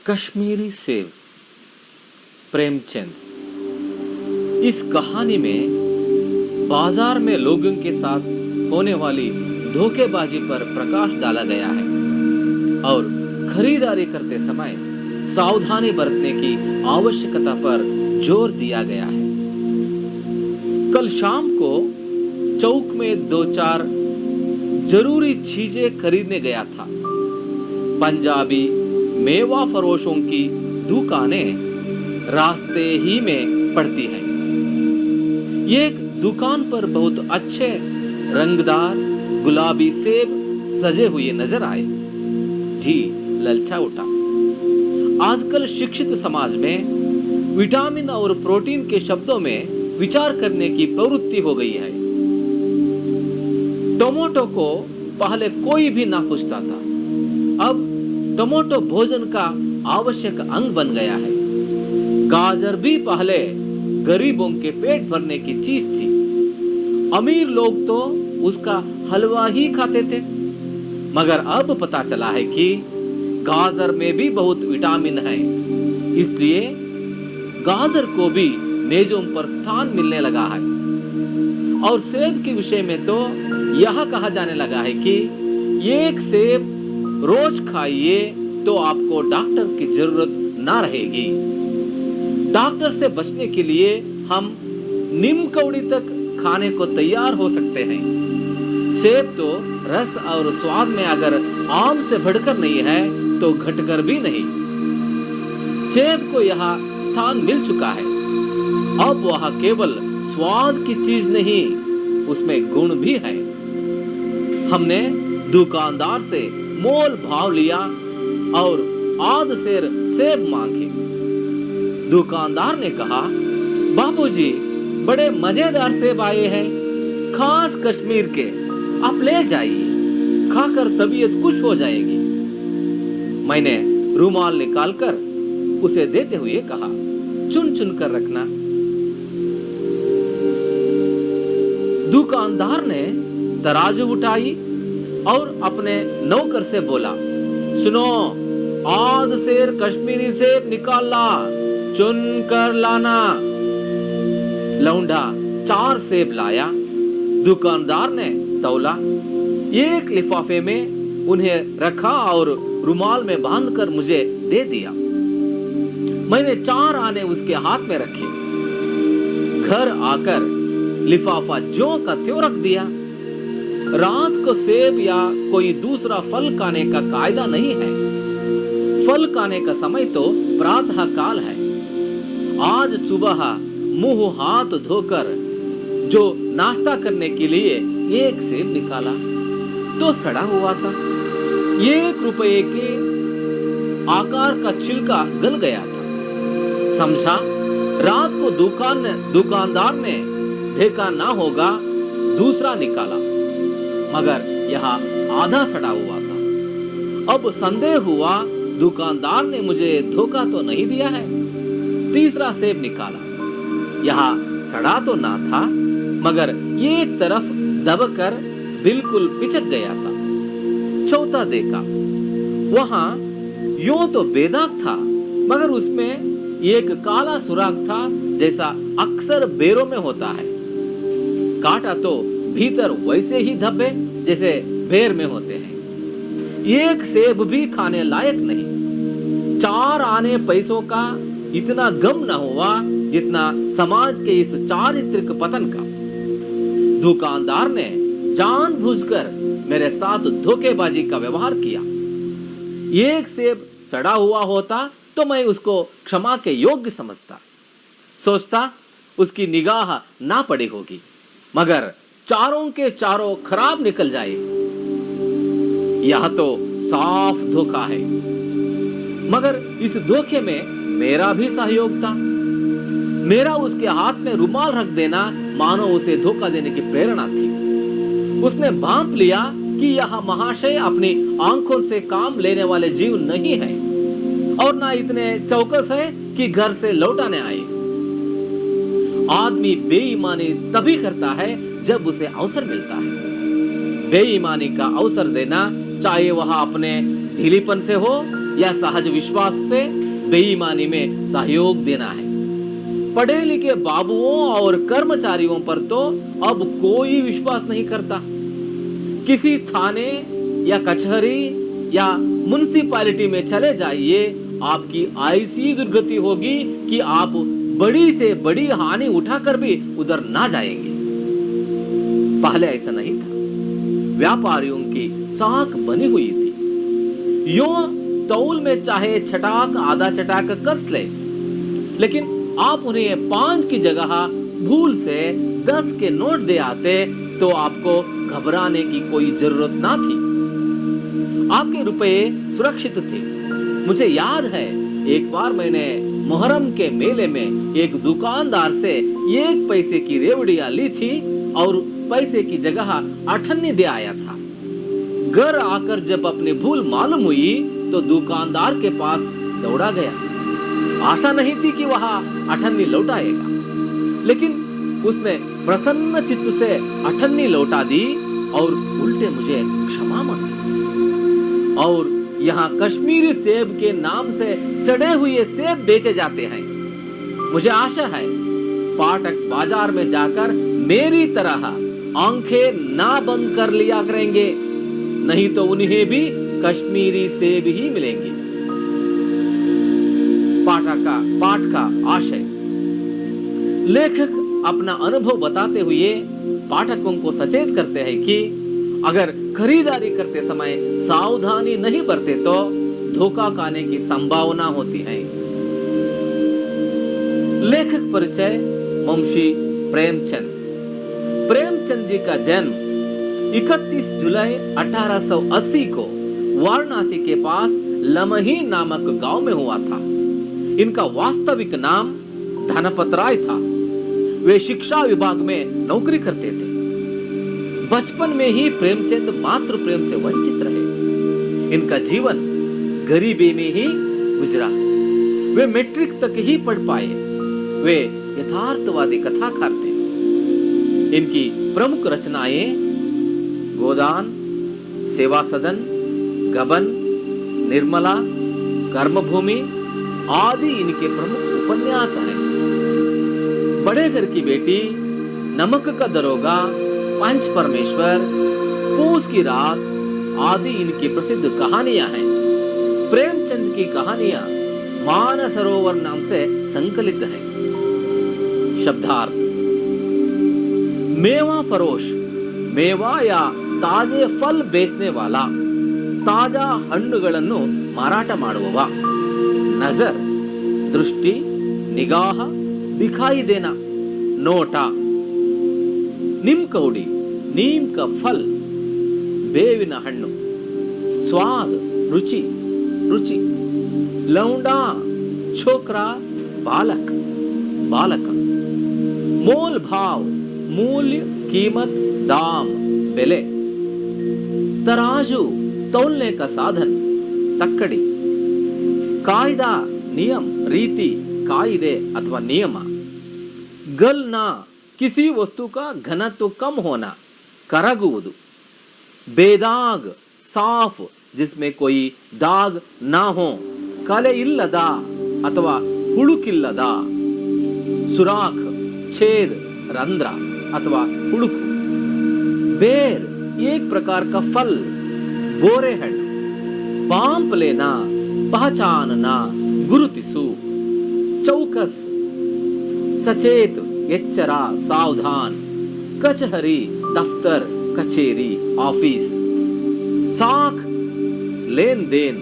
कश्मीरी सेब। प्रेमचंद। इस कहानी में बाजार में लोगों के साथ होने वाली धोखेबाजी पर प्रकाश डाला गया है और खरीदारी करते समय सावधानी बरतने की आवश्यकता पर जोर दिया गया है। कल शाम को चौक में 2-4 जरूरी चीजें खरीदने गया था। पंजाबी मेवा फरोशों की दुकानें रास्ते ही में पड़ती हैं। एक दुकान पर बहुत अच्छे रंगदार गुलाबी सेब सजे हुए नजर आए। जी ललचा उठा। आजकल शिक्षित समाज में विटामिन और प्रोटीन के शब्दों में विचार करने की प्रवृत्ति हो गई है। टमाटो को पहले कोई भी ना पूछता था, अब टमाटो भोजन का आवश्यक अंग बन गया है। गाजर भी पहले गरीबों के पेट भरने की चीज थी। अमीर लोग तो उसका हलवा ही खाते थे, मगर अब पता चला है कि गाजर में भी बहुत विटामिन है। इसलिए गाजर को भी मेजों पर स्थान मिलने लगा है। और सेब के विषय में तो यह कहा जाने लगा है कि एक सेब रोज खाइए तो आपको डॉक्टर की जरूरत ना रहेगी। डॉक्टर से बचने के लिए हम नीम कौड़ी तक खाने को तैयार हो सकते हैं। सेब तो रस और स्वाद में अगर आम से बढ़कर नहीं है तो घटकर भी नहीं। सेब को यह स्थान मिल चुका है। अब वह केवल स्वाद की चीज नहीं, उसमें गुण भी है। हमने दुकानदार से मोल भाव लिया और आध सेर सेब मांगे। दुकानदार ने कहा, बाबूजी बड़े मजेदार सेब आए हैं, खास कश्मीर के, आप ले जाइए, खाकर तबीयत खुश हो जाएगी। मैंने रुमाल निकालकर उसे देते हुए कहा, चुन चुन कर रखना। दुकानदार ने तराजू उठाई और अपने नौकर से बोला, सुनो, आध सेर कश्मीरी सेब निकाल ला, चुन कर लाना। लौंडा 4 सेब लाया। दुकानदार ने तौला, एक लिफाफे में उन्हें रखा और रुमाल में बांधकर मुझे दे दिया। मैंने 4 आने उसके हाथ में रखे। घर आकर लिफाफा ज्यों का त्यों रख दिया। रात को सेब या कोई दूसरा फल खाने का कायदा नहीं है। फल खाने का समय तो प्रातः काल है। आज सुबह मुंह हाथ धोकर जो नाश्ता करने के लिए एक सेब निकाला तो सड़ा हुआ था। 1 रुपए के आकार का छिलका गल गया था। समझा रात को दुकानदार ने देखा ना होगा, दूसरा निकाला, मगर यह आधा सड़ा हुआ था। अब संदेह हुआ दुकानदार ने मुझे धोखा तो नहीं दिया है। तीसरा सेब निकाला, यह सड़ा तो ना था, मगर एक तरफ दबकर बिल्कुल पिचक गया था। चौथा देखा, वहां यूं तो बेदाग था, मगर उसमें एक काला सुराख था, जैसा अक्सर बेरों में होता है। काटा तो भीतर वैसे ही धब्बे जैसे बेर में होते हैं। एक सेब भी खाने लायक नहीं। 4 आने पैसों का इतना गम न हुआ जितना समाज के इस चारित्रिक पतन का। दुकानदार ने जानबूझकर मेरे साथ धोखेबाजी का व्यवहार किया। एक सेब सड़ा हुआ होता तो मैं उसको क्षमा के योग्य समझता, सोचता उसकी निगाह ना पड़ी होगी, मगर चारों के चारों खराब निकल जाए, यह तो साफ धोखा है। मगर इस धोखे में मेरा भी सहयोग था। मेरा उसके हाथ में रुमाल रख देना मानो उसे धोखा देने की प्रेरणा थी। उसने भांप लिया कि यह महाशय अपनी आंखों से काम लेने वाले जीव नहीं है और ना इतने चौकस है कि घर से लौटाने आए। आदमी बेईमानी तभी करता है जब उसे अवसर मिलता है। बेईमानी का अवसर देना, चाहे वह अपने ढीलीपन से हो या सहज विश्वास से, बेईमानी में सहयोग देना है। पढ़े लिखे बाबुओं और कर्मचारियों पर तो अब कोई विश्वास नहीं करता। किसी थाने या कचहरी या म्युनिसिपैलिटी में चले जाइए, आपकी ऐसी दुर्गति होगी कि आप बड़ी से बड़ी हानि उठाकर भी उधर ना जाएंगे। पहले ऐसा नहीं था। व्यापारियों की साख बनी हुई थी। यो तौल में चाहे छटाक आधा चटाक कस ले, लेकिन आप उन्हें 5 की जगह भूल से 10 के नोट दे आते तो आपको घबराने की कोई जरूरत ना थी। आपके रुपए सुरक्षित थे। मुझे याद है, एक बार मैंने मुहर्रम के मेले में एक दुकानदार से 1 पैसे की रेवड़ियां ली थी और पैसे की जगह 8 दे आया था। घर आकर जब अपनी भूल मालूम हुई तो दुकानदार के पास दौड़ा गया। आशा नहीं थी कि वह 8 लौटाएगा, लेकिन उसने प्रसन्न चित्त से 8 लौटा दी और उल्टे मुझे क्षमा मांगी। और यहाँ कश्मीरी सेब के नाम से सड़े हुए सेब बेचे जाते हैं। मुझे आशा है पाठक बाजार में जाकर मेरी तरह आंखें ना बंद कर लिया करेंगे, नहीं तो उन्हें भी कश्मीरी सेब ही मिलेंगे। पाठ का आशय। लेखक अपना अनुभव बताते हुए पाठकों को सचेत करते हैं कि अगर खरीदारी करते समय सावधानी नहीं बरते तो धोखा खाने की संभावना होती है। लेखक परिचय मुंशी प्रेमचंद। प्रेमचंद जी का जन्म 31 जुलाई 1880 को वाराणसी के पास लमही नामक गांव में हुआ था। इनका वास्तविक नाम धनपत राय था। वे शिक्षा विभाग में नौकरी करते थे। बचपन में ही प्रेमचंद मातृ प्रेम से वंचित रहे। इनका जीवन गरीबी में ही गुजरा। वे मैट्रिक तक ही पढ़ पाए। वे यथार्थवादी कथाकार थे। इनकी प्रमुख रचनाएं गोदान, सेवा सदन, गबन, निर्मला, कर्मभूमि आदि इनके प्रमुख उपन्यास हैं। बड़े घर की बेटी, नमक का दरोगा, पंच परमेश्वर, पूस की रात आदि इनकी प्रसिद्ध कहानियां हैं। प्रेमचंद की कहानियां मानसरोवर नाम से संकलित है। शब्दार्थ। मेवा फरोश, मेवा या ताजे फल बेचने वाला, ताजा हಣ್ಣುಗಳನ್ನು ಮಾರಾಟ ಮಾಡುವವ। नजर, दृष्टि, निगाह, दिखाई देना, नोटा। नीम कौड़ी, नीम का फल, ಬೇವಿನ ಹಣ್ಣು, स्वाद, रुचि, रुचि। लौंडा, छोकरा, बालक, बालक। मोल भाव, मूल्य, कीमत, दाम, बेले। तराजू, तौलने का साधन, तक्कड़ी। कायदा, नियम, रीति, कायदे अथवा नियम। गलना, किसी वस्तु का घनत्व कम होना, करगुವುದು। बेदाग, साफ, जिसमें कोई दाग ना हो, कले इಲ್ಲದ अथवा ಹುಳುಕಿಲ್ಲದ। सुराख, छेद, रंध्र अथवा ಹುಳುಕು। बेर, एक प्रकार का फल, बोरे हಣ್ಣು। पांप लेना, पहचानना, गुरुतिसु। चौकस, सचेत, एಚ್ಚರ, सावधान। कचहरी, दफ्तर, कचेरी, ऑफिस। साख, लेन देन,